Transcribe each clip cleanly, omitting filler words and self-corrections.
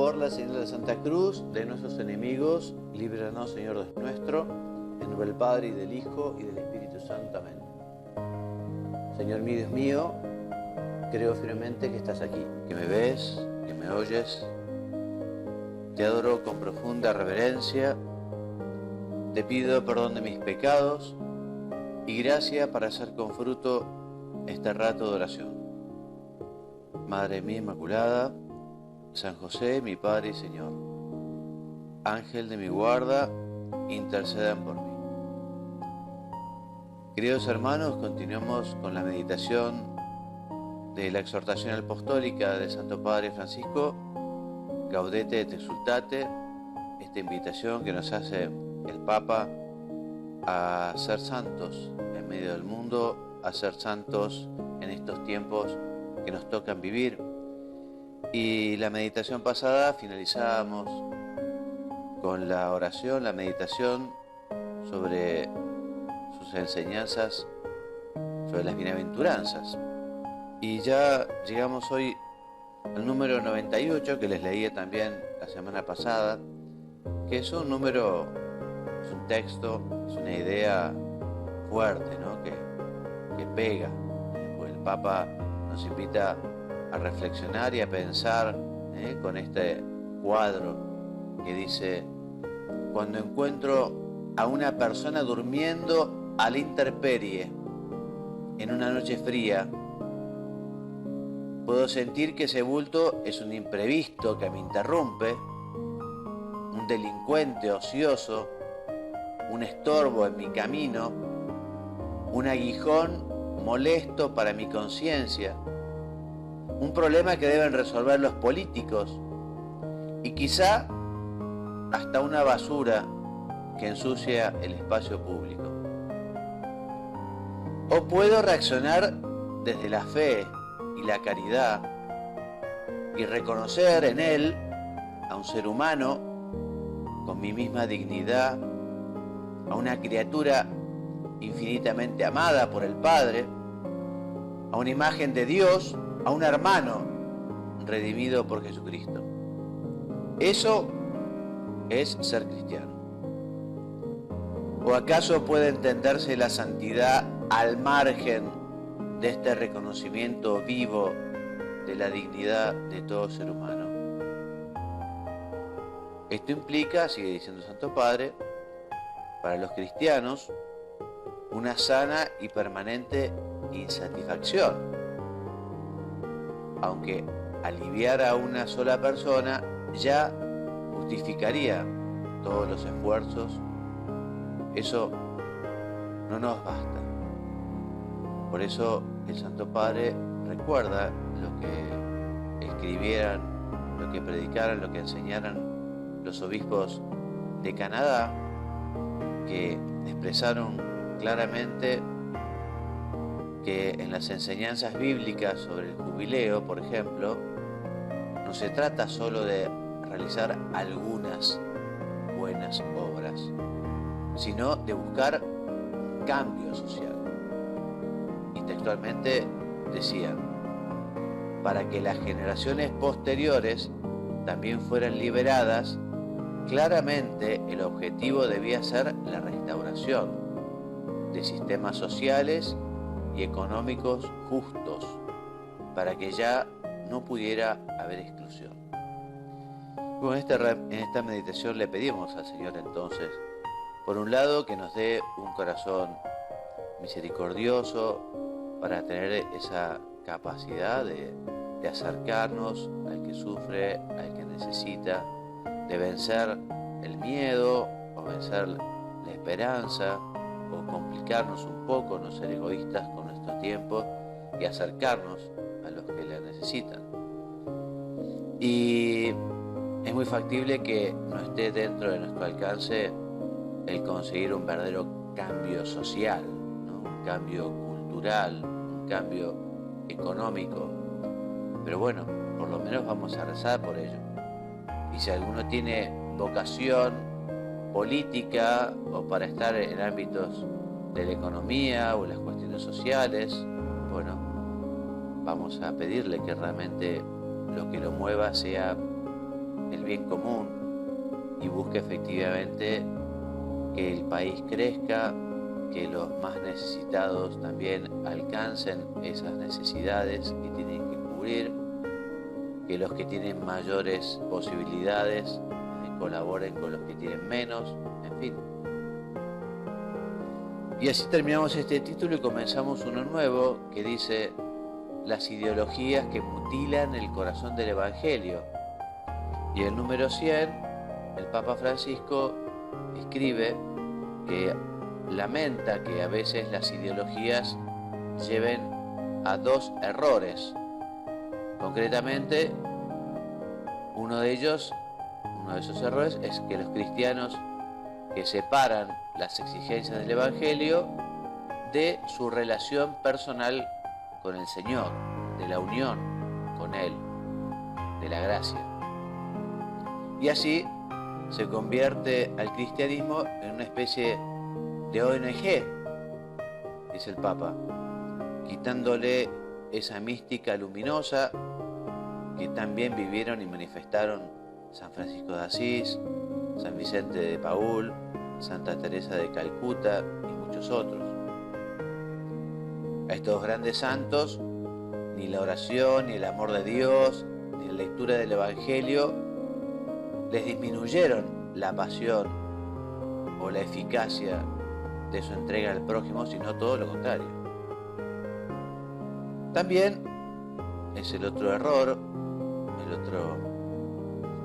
Por la señal de Santa Cruz, de nuestros enemigos, líbranos, Señor Dios nuestro, en nombre del Padre, y del Hijo, y del Espíritu Santo. Amén. Señor mío, Dios mío, creo firmemente que estás aquí, que me ves, que me oyes. Te adoro con profunda reverencia. Te pido perdón de mis pecados y gracia para hacer con fruto este rato de oración. Madre mía Inmaculada, San José, mi Padre y Señor, Ángel de mi guarda, intercedan por mí. Queridos hermanos, continuamos con la meditación de la exhortación apostólica del Santo Padre Francisco, Gaudete et Exsultate, esta invitación que nos hace el Papa a ser santos en medio del mundo, a ser santos en estos tiempos que nos tocan vivir. Y la meditación pasada finalizábamos con la oración, la meditación sobre sus enseñanzas, sobre las bienaventuranzas. Y ya llegamos hoy al número 98, que les leía también la semana pasada, que es un número, es un texto, es una idea fuerte, ¿no? que pega. Pues el Papa nos invita a reflexionar y a pensar con este cuadro que dice: cuando encuentro a una persona durmiendo a la intemperie en una noche fría, puedo sentir que ese bulto es un imprevisto que me interrumpe, un delincuente ocioso, un estorbo en mi camino, un aguijón molesto para mi conciencia, un problema que deben resolver los políticos y quizá hasta una basura que ensucia el espacio público. O puedo reaccionar desde la fe y la caridad y reconocer en él a un ser humano con mi misma dignidad, a una criatura infinitamente amada por el Padre, a una imagen de Dios, a un hermano redimido por Jesucristo. Eso es ser cristiano. ¿O acaso puede entenderse la santidad al margen de este reconocimiento vivo de la dignidad de todo ser humano? Esto implica, sigue diciendo el Santo Padre, para los cristianos, una sana y permanente insatisfacción. Aunque aliviar a una sola persona ya justificaría todos los esfuerzos, eso no nos basta. Por eso el Santo Padre recuerda lo que escribieran, lo que predicaran, lo que enseñaran los obispos de Canadá, que expresaron claramente que en las enseñanzas bíblicas sobre el jubileo, por ejemplo, no se trata solo de realizar algunas buenas obras, sino de buscar un cambio social. Y textualmente decían: para que las generaciones posteriores también fueran liberadas, claramente el objetivo debía ser la restauración de sistemas sociales y económicos justos, para que ya no pudiera haber exclusión. Bueno, en esta meditación le pedimos al Señor entonces, por un lado, que nos dé un corazón misericordioso para tener esa capacidad de acercarnos al que sufre, al que necesita, de vencer el miedo o vencer la esperanza, o complicarnos un poco, no ser egoístas con nuestro tiempo y acercarnos a los que la necesitan. Y es muy factible que no esté dentro de nuestro alcance el conseguir un verdadero cambio social, ¿no? Un cambio cultural, un cambio económico. Pero bueno, por lo menos vamos a rezar por ello. Y si alguno tiene vocación política o para estar en ámbitos de la economía o las cuestiones sociales, bueno, vamos a pedirle que realmente lo que lo mueva sea el bien común y busque efectivamente que el país crezca, que los más necesitados también alcancen esas necesidades que tienen que cubrir, que los que tienen mayores posibilidades colaboren con los que tienen menos, en fin. Y así terminamos este título y comenzamos uno nuevo que dice: las ideologías que mutilan el corazón del Evangelio. Y el número 100, el Papa Francisco escribe que lamenta que a veces las ideologías lleven a dos errores. Concretamente, uno de esos errores es que los cristianos que separan las exigencias del Evangelio de su relación personal con el Señor, de la unión con Él, de la gracia. Y así se convierte al cristianismo en una especie de ONG, dice el Papa, quitándole esa mística luminosa que también vivieron y manifestaron San Francisco de Asís, San Vicente de Paúl, Santa Teresa de Calcuta y muchos otros. A estos grandes santos, ni la oración, ni el amor de Dios, ni la lectura del Evangelio les disminuyeron la pasión o la eficacia de su entrega al prójimo, sino todo lo contrario. También es el otro error,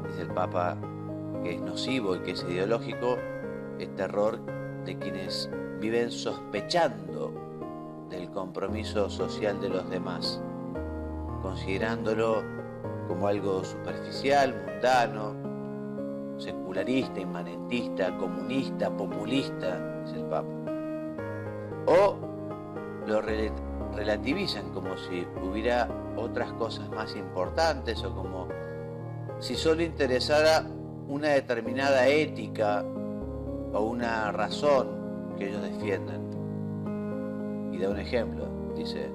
dice el Papa, que es nocivo y que es ideológico, este error de quienes viven sospechando del compromiso social de los demás, considerándolo como algo superficial, mundano, secularista, inmanentista, comunista, populista, dice el Papa. O lo relativizan como si hubiera otras cosas más importantes o como si solo interesara una determinada ética o una razón que ellos defiendan. Y da un ejemplo, dice: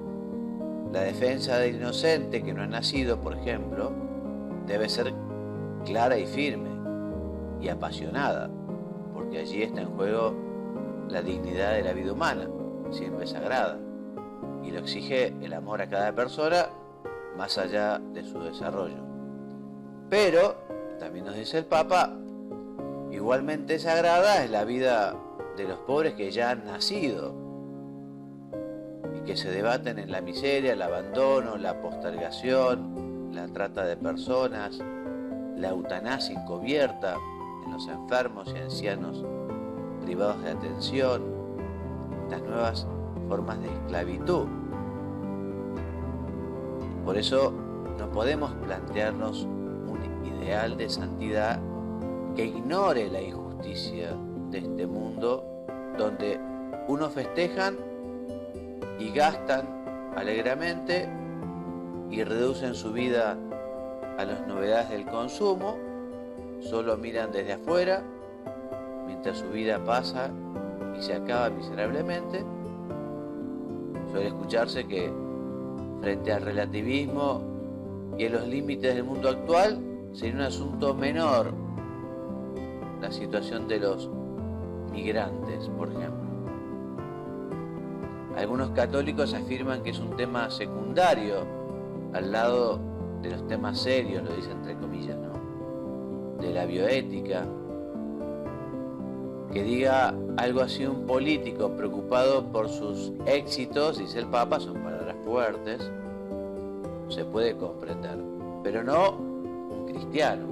la defensa del inocente que no ha nacido, por ejemplo, debe ser clara y firme y apasionada, porque allí está en juego la dignidad de la vida humana, siempre sagrada, y lo exige el amor a cada persona más allá de su desarrollo. Pero, también nos dice el Papa, igualmente sagrada es la vida de los pobres que ya han nacido y que se debaten en la miseria, el abandono, la postergación, la trata de personas, la eutanasia encubierta en los enfermos y ancianos privados de atención, estas nuevas formas de esclavitud. Por eso no podemos plantearnos un ideal de santidad que ignore la injusticia de este mundo donde unos festejan y gastan alegremente y reducen su vida a las novedades del consumo, solo miran desde afuera mientras su vida pasa y se acaba miserablemente. Suele escucharse que frente al relativismo y a los límites del mundo actual sería un asunto menor la situación de los migrantes, por ejemplo. Algunos católicos afirman que es un tema secundario al lado de los temas serios, lo dice entre comillas, ¿no?, de la bioética. Que diga algo así un político preocupado por sus éxitos, dice el Papa, son palabras fuertes, se puede comprender, pero no un cristiano,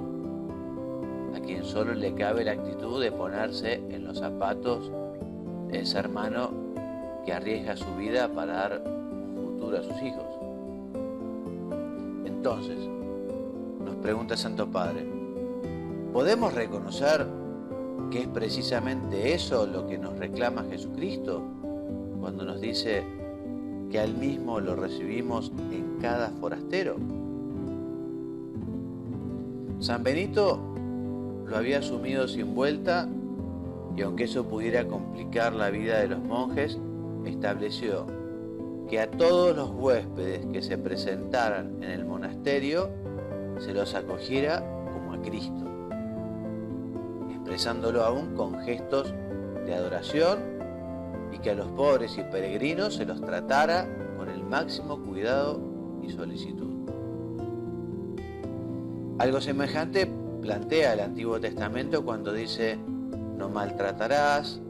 a quien solo le cabe la actitud de ponerse en los zapatos de ese hermano que arriesga su vida para dar un futuro a sus hijos. Entonces, nos pregunta el Santo Padre, ¿podemos reconocer que es precisamente eso lo que nos reclama Jesucristo cuando nos dice que al mismo lo recibimos en cada forastero? San Benito lo había asumido sin vuelta y aunque eso pudiera complicar la vida de los monjes, estableció que a todos los huéspedes que se presentaran en el monasterio se los acogiera como a Cristo. expresándolo aún con gestos de adoración, y que a los pobres y peregrinos se los tratara con el máximo cuidado y solicitud. Algo semejante plantea el Antiguo Testamento cuando dice: no maltratarás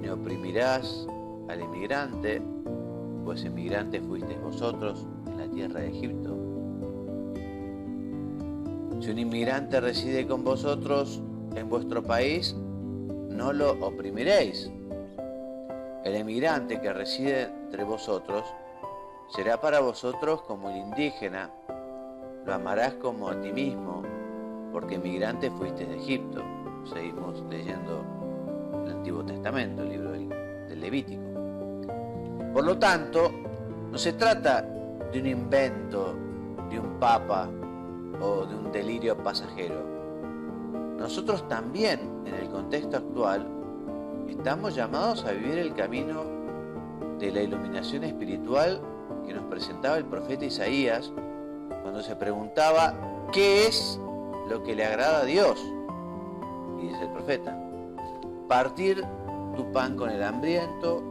ni oprimirás al inmigrante, pues emigrantes fuisteis vosotros en la tierra de Egipto. Si un inmigrante reside con vosotros en vuestro país, no lo oprimiréis. El emigrante que reside entre vosotros será para vosotros como el indígena, lo amarás como a ti mismo, porque emigrante fuiste de Egipto. Seguimos leyendo el Antiguo Testamento, el libro del Levítico. Por lo tanto, no se trata de un invento de un papa o de un delirio pasajero. Nosotros también, en el contexto actual, estamos llamados a vivir el camino de la iluminación espiritual que nos presentaba el profeta Isaías cuando se preguntaba: ¿qué es lo que le agrada a Dios? Y dice el profeta: partir tu pan con el hambriento,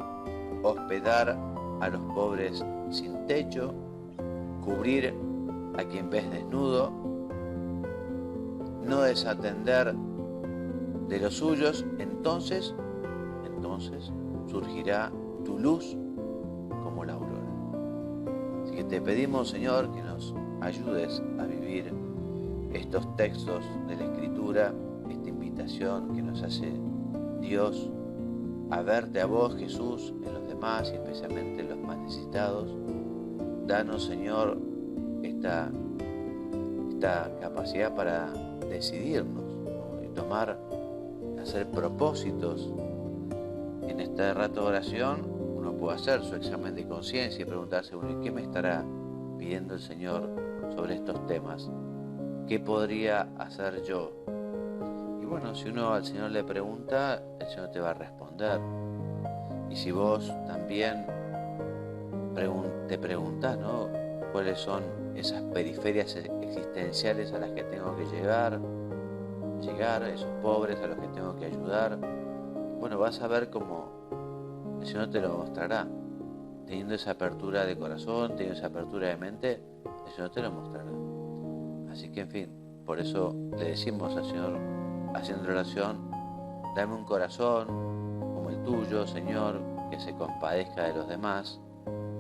hospedar a los pobres sin techo, cubrir a quien ves desnudo, no desatender de los suyos, entonces surgirá tu luz como la aurora. Así que te pedimos, Señor, que nos ayudes a vivir estos textos de la Escritura, esta invitación que nos hace Dios a verte a vos, Jesús, en los demás y especialmente en los más necesitados. Danos, Señor, esta capacidad para decidirnos, ¿no? Y hacer propósitos. En este rato de oración uno puede hacer su examen de conciencia y preguntarse: bueno, ¿qué me estará pidiendo el Señor sobre estos temas? ¿Qué podría hacer yo? Y bueno, si uno al Señor le pregunta, el Señor te va a responder. Y si vos también te preguntás, ¿no?, cuáles son esas periferias existenciales a las que tengo que llegar, a esos pobres a los que tengo que ayudar, bueno, vas a ver cómo el Señor te lo mostrará. Teniendo esa apertura de corazón, teniendo esa apertura de mente, el Señor te lo mostrará. Así que, en fin, por eso le decimos al Señor, haciendo oración: dame un corazón como el tuyo, Señor, que se compadezca de los demás.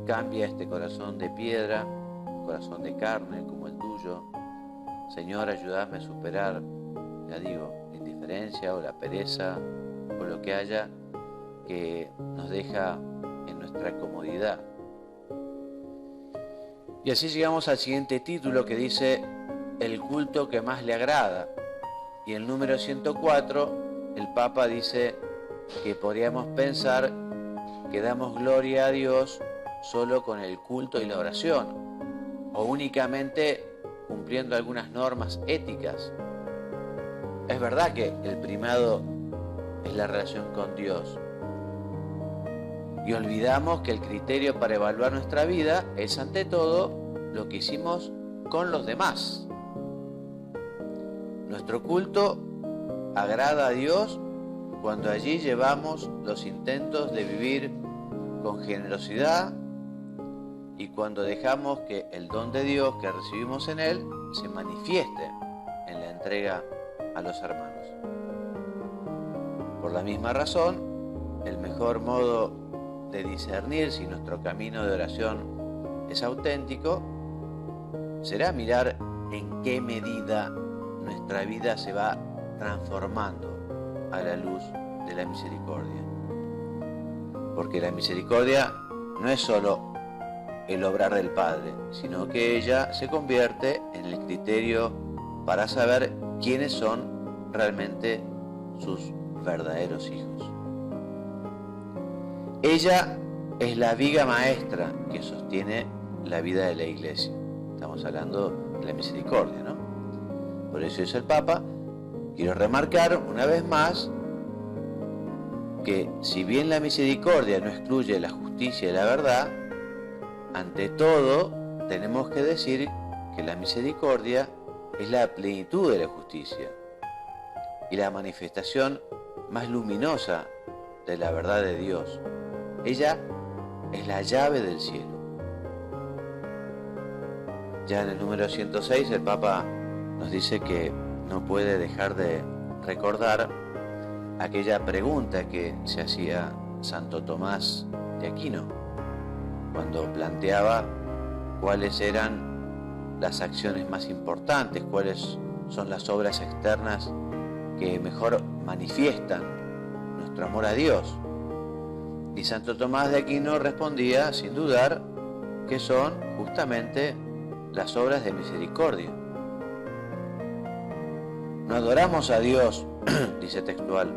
Cambia este corazón de piedra, un corazón de carne como el tuyo. Señor, ayúdame a superar, ya digo, la indiferencia o la pereza o lo que haya que nos deja en nuestra comodidad. Y así llegamos al siguiente título, que dice: el culto que más le agrada. Y el número 104, el Papa dice que podríamos pensar que damos gloria a Dios solo con el culto y la oración, o únicamente cumpliendo algunas normas éticas. Es verdad que el primado es la relación con Dios, y olvidamos que el criterio para evaluar nuestra vida es ante todo lo que hicimos con los demás. Nuestro culto agrada a Dios cuando allí llevamos los intentos de vivir con generosidad y cuando dejamos que el don de Dios que recibimos en Él se manifieste en la entrega a los hermanos. Por la misma razón, el mejor modo de discernir si nuestro camino de oración es auténtico será mirar en qué medida nuestra vida se va transformando a la luz de la misericordia. Porque la misericordia no es solo el obrar del Padre, sino que ella se convierte en el criterio para saber quiénes son realmente sus verdaderos hijos. Ella es la viga maestra que sostiene la vida de la Iglesia. Estamos hablando de la misericordia, ¿no? Por eso dice el Papa: quiero remarcar una vez más que si bien la misericordia no excluye la justicia y la verdad, ante todo tenemos que decir que la misericordia es la plenitud de la justicia. y la manifestación más luminosa de la verdad de Dios. Ella es la llave del cielo. Ya en el número 106 el Papa nos dice que no puede dejar de recordar aquella pregunta que se hacía Santo Tomás de Aquino cuando planteaba cuáles eran las acciones más importantes, cuáles son las obras externas que mejor manifiestan nuestro amor a Dios. Y Santo Tomás de Aquino respondía, sin dudar, que son justamente las obras de misericordia. No adoramos a Dios, dice textual,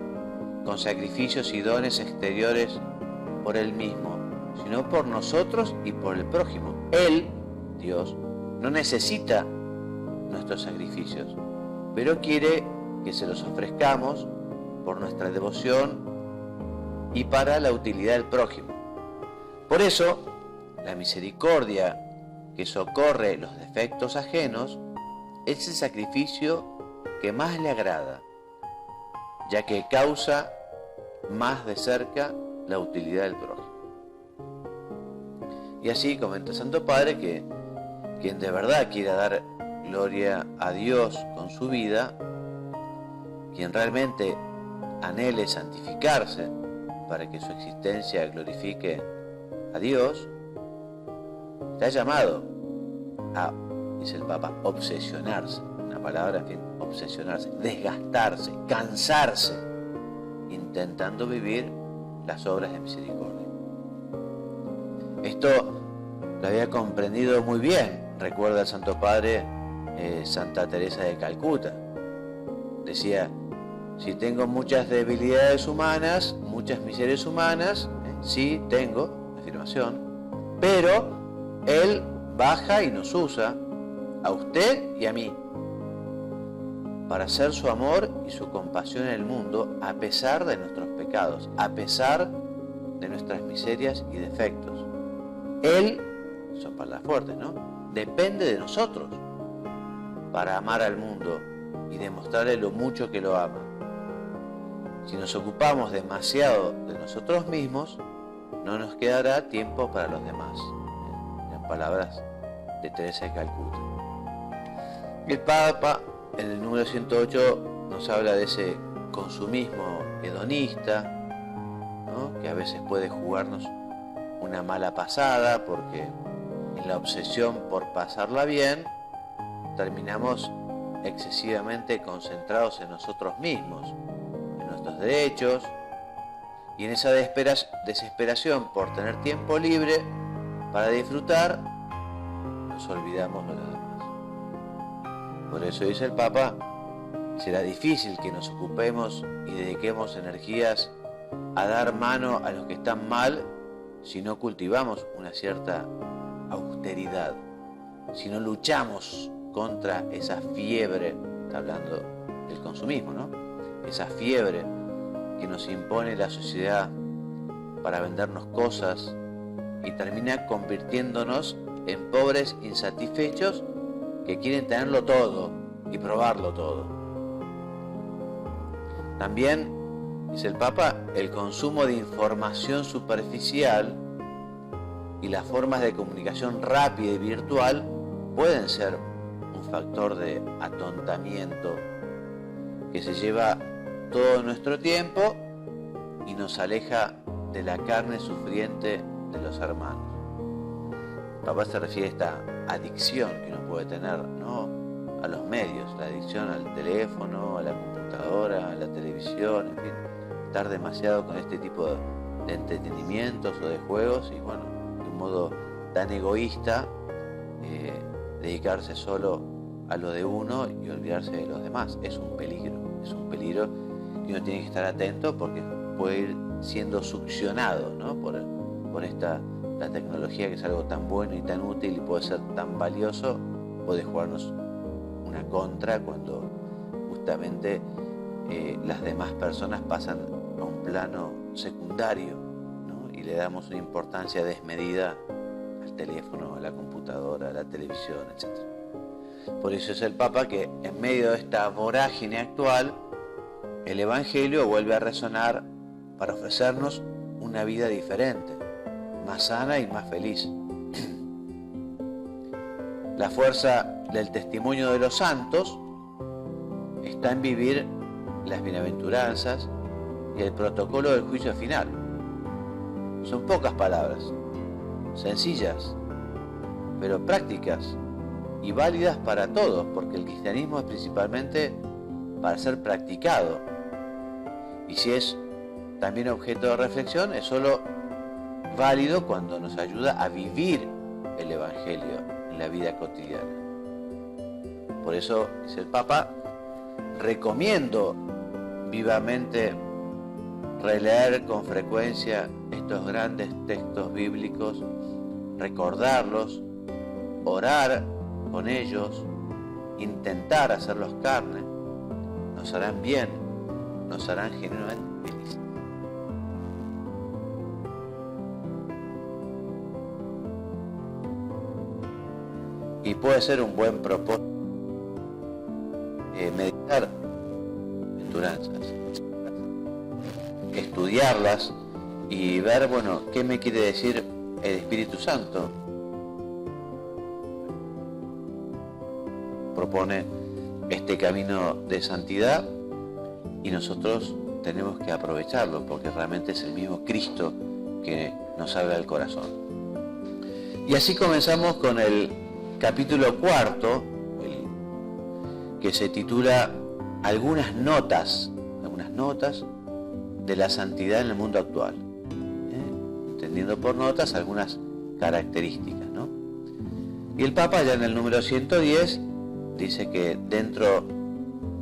con sacrificios y dones exteriores por Él mismo, sino por nosotros y por el prójimo. Él, Dios, no necesita nuestros sacrificios, pero quiere que se los ofrezcamos por nuestra devoción y para la utilidad del prójimo. Por eso, la misericordia que socorre los defectos ajenos es el sacrificio que más le agrada, ya que causa más de cerca la utilidad del prójimo. Y así comenta Santo Padre que quien de verdad quiera dar gloria a Dios con su vida, quien realmente anhele santificarse para que su existencia glorifique a Dios, está llamado a, dice el Papa, obsesionarse, una palabra, en fin, obsesionarse, desgastarse, cansarse, intentando vivir las obras de misericordia. Esto lo había comprendido muy bien, recuerda el Santo Padre Santa Teresa de Calcuta. Decía, si tengo muchas debilidades humanas, muchas miserias humanas, sí tengo, afirmación, pero Él baja y nos usa, a usted y a mí, para hacer su amor y su compasión en el mundo a pesar de nuestros pecados, a pesar de nuestras miserias y defectos. Él, son palabras fuertes, ¿no?, depende de nosotros para amar al mundo y demostrarle lo mucho que lo ama. Si nos ocupamos demasiado de nosotros mismos, no nos quedará tiempo para los demás. En palabras de Teresa de Calcuta. El Papa, en el número 108, nos habla de ese consumismo hedonista, ¿no?, que a veces puede jugarnos una mala pasada, porque en la obsesión por pasarla bien, terminamos excesivamente concentrados en nosotros mismos, en nuestros derechos, y en esa desesperación por tener tiempo libre para disfrutar, nos olvidamos de los demás. Por eso dice el Papa, será difícil que nos ocupemos y dediquemos energías a dar mano a los que están mal si no cultivamos una cierta austeridad, si no luchamos contra esa fiebre, está hablando del consumismo, ¿no?, esa fiebre que nos impone la sociedad para vendernos cosas y termina convirtiéndonos en pobres insatisfechos que quieren tenerlo todo y probarlo todo. También, dice el Papa, el consumo de información superficial y las formas de comunicación rápida y virtual pueden ser un factor de atontamiento que se lleva todo nuestro tiempo y nos aleja de la carne sufriente de los hermanos. El Papa se refiere a esta adicción que uno puede tener, ¿no?, a los medios, la adicción al teléfono, a la computadora, a la televisión, en fin, estar demasiado con este tipo de entretenimientos o de juegos y, bueno, de un modo tan egoísta, dedicarse solo a lo de uno y olvidarse de los demás. Es un peligro y uno tiene que estar atento porque puede ir siendo succionado, ¿no?, por la tecnología, que es algo tan bueno y tan útil y puede ser tan valioso, puede jugarnos una contra cuando justamente las demás personas pasan a un plano secundario, ¿no?, y le damos una importancia desmedida al teléfono, a la computadora, a la televisión, etc. Por eso es el Papa que en medio de esta vorágine actual el Evangelio vuelve a resonar para ofrecernos una vida diferente, más sana y más feliz. La fuerza del testimonio de los santos está en vivir las bienaventuranzas y el protocolo del juicio final. Son pocas palabras, sencillas, pero prácticas y válidas para todos, porque el cristianismo es principalmente para ser practicado. Y si es también objeto de reflexión, es solo válido cuando nos ayuda a vivir el Evangelio en la vida cotidiana. Por eso, dice el Papa, recomiendo vivamente releer con frecuencia estos grandes textos bíblicos, recordarlos, orar con ellos, intentar hacerlos carne. Nos harán bien, nos harán genuinamente felices. Y puede ser un buen propósito meditar bienaventuranzas, estudiarlas y ver, bueno, qué me quiere decir el Espíritu Santo. Propone este camino de santidad y nosotros tenemos que aprovecharlo porque realmente es el mismo Cristo que nos habla al corazón. Y así comenzamos con el capítulo 4, que se titula Algunas notas de la santidad en el mundo actual. Entendiendo por notas algunas características, ¿no? Y el Papa ya en el número 110 dice que dentro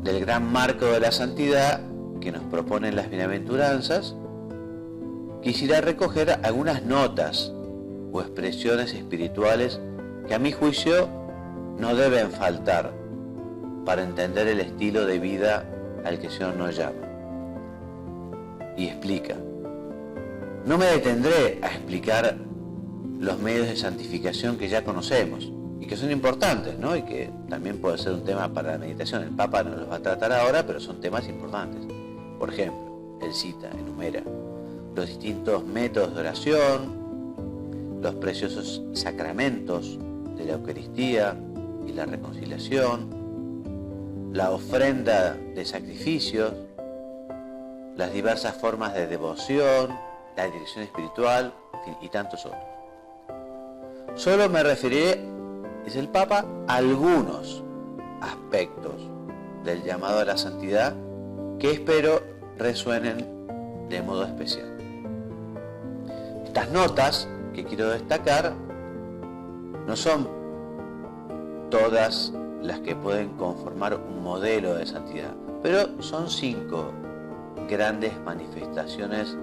del gran marco de la santidad que nos proponen las bienaventuranzas, quisiera recoger algunas notas o expresiones espirituales que a mi juicio no deben faltar para entender el estilo de vida al que el Señor nos llama. Y explica. No me detendré a explicar los medios de santificación que ya conocemos y que son importantes, ¿no? Y que también puede ser un tema para la meditación. El Papa no los va a tratar ahora, pero son temas importantes. Por ejemplo, él cita, enumera los distintos métodos de oración, los preciosos sacramentos de la Eucaristía y la reconciliación, la ofrenda de sacrificios, las diversas formas de devoción, la dirección espiritual, en fin, y tantos otros. Solo me referiré, dice el Papa, a algunos aspectos del llamado a la santidad que espero resuenen de modo especial. Estas notas que quiero destacar no son todas las que pueden conformar un modelo de santidad, pero son 5 grandes manifestaciones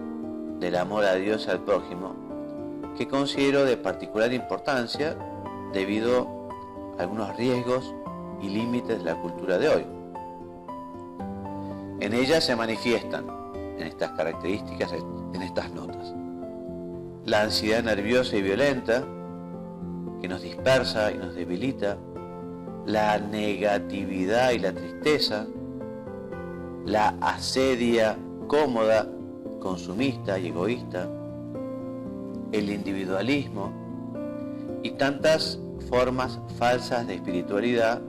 del amor a Dios y al prójimo que considero de particular importancia debido a algunos riesgos y límites de la cultura de hoy. En ellas se manifiestan, en estas características, en estas notas, la ansiedad nerviosa y violenta que nos dispersa y nos debilita, la negatividad y la tristeza, la asedia cómoda, consumista y egoísta, el individualismo y tantas formas falsas de espiritualidad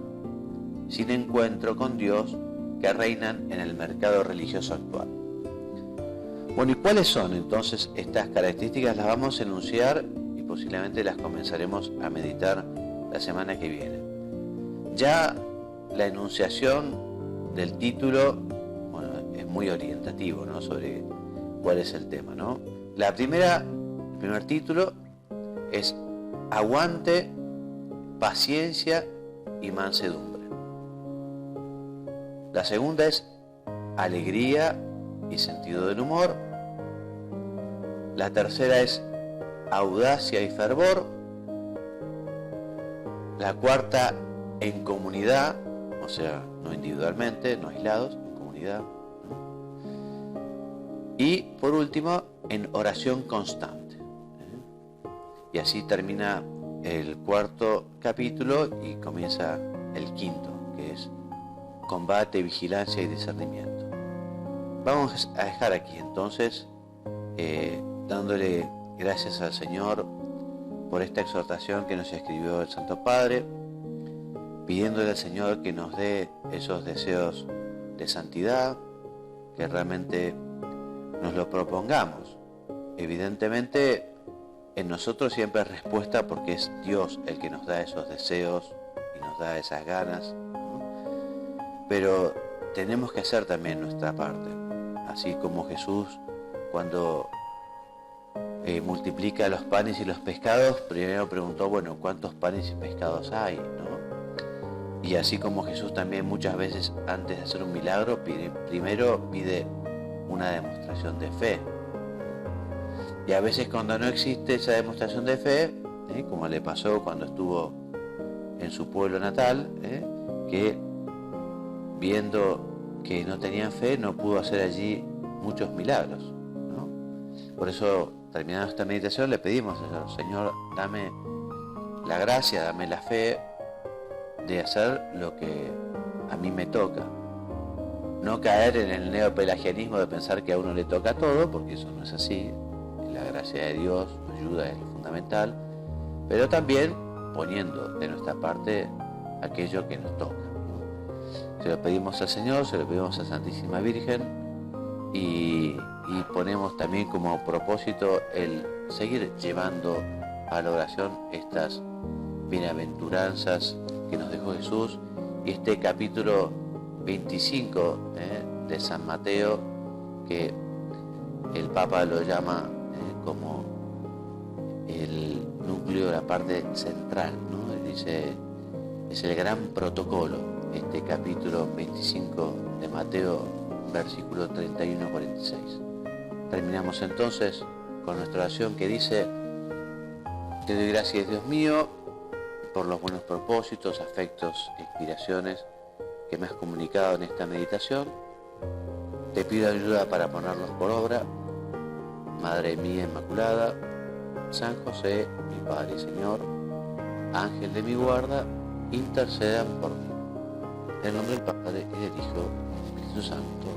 sin encuentro con Dios que reinan en el mercado religioso actual. Bueno, ¿y cuáles son entonces estas características? Las vamos a enunciar y posiblemente las comenzaremos a meditar la semana que viene. Ya la enunciación del título, bueno, es muy orientativo, ¿no?, sobre cuál es el tema, ¿no? El primer título es Aguante, paciencia y mansedumbre. La segunda es Alegría y sentido del humor. La tercera es Audacia y fervor. La cuarta, en comunidad, o sea, no individualmente, no aislados, en comunidad. Y por último, en oración constante. Y así termina el 4º capítulo y comienza el 5º, que es combate, vigilancia y discernimiento. Vamos a dejar aquí entonces, dándole gracias al Señor por esta exhortación que nos escribió el Santo Padre, pidiéndole al Señor que nos dé esos deseos de santidad, que realmente nos lo propongamos. Evidentemente, en nosotros siempre hay respuesta porque es Dios el que nos da esos deseos y nos da esas ganas, ¿no? Pero tenemos que hacer también nuestra parte, así como Jesús cuando multiplica los panes y los pescados, primero preguntó, bueno, ¿cuántos panes y pescados hay?, ¿no? Y así como Jesús también muchas veces antes de hacer un milagro, primero pide una demostración de fe. Y a veces cuando no existe esa demostración de fe, como le pasó cuando estuvo en su pueblo natal, que viendo que no tenían fe, no pudo hacer allí muchos milagros, ¿no? Por eso, terminando esta meditación, le pedimos al Señor, dame la gracia, dame la fe de hacer lo que a mí me toca. No caer en el neopelagianismo de pensar que a uno le toca todo, porque eso no es así. La gracia de Dios nos ayuda, es lo fundamental, pero también poniendo de nuestra parte aquello que nos toca, ¿no? Se lo pedimos al Señor, se lo pedimos a la Santísima Virgen y ponemos también como propósito el seguir llevando a la oración estas bienaventuranzas que nos dejó Jesús y este capítulo 25 de San Mateo, que el Papa lo llama como el núcleo, la parte central, ¿no? Él dice, es el gran protocolo, este capítulo 25 de Mateo, versículo 31-46. Terminamos entonces con nuestra oración que dice: te doy gracias, Dios mío, por los buenos propósitos, afectos e inspiraciones que me has comunicado en esta meditación. Te pido ayuda para ponerlos por obra. Madre mía Inmaculada, San José, mi Padre y Señor, Ángel de mi guarda, intercedan por mí. En el nombre del Padre, y del Hijo, y del Espíritu Santo.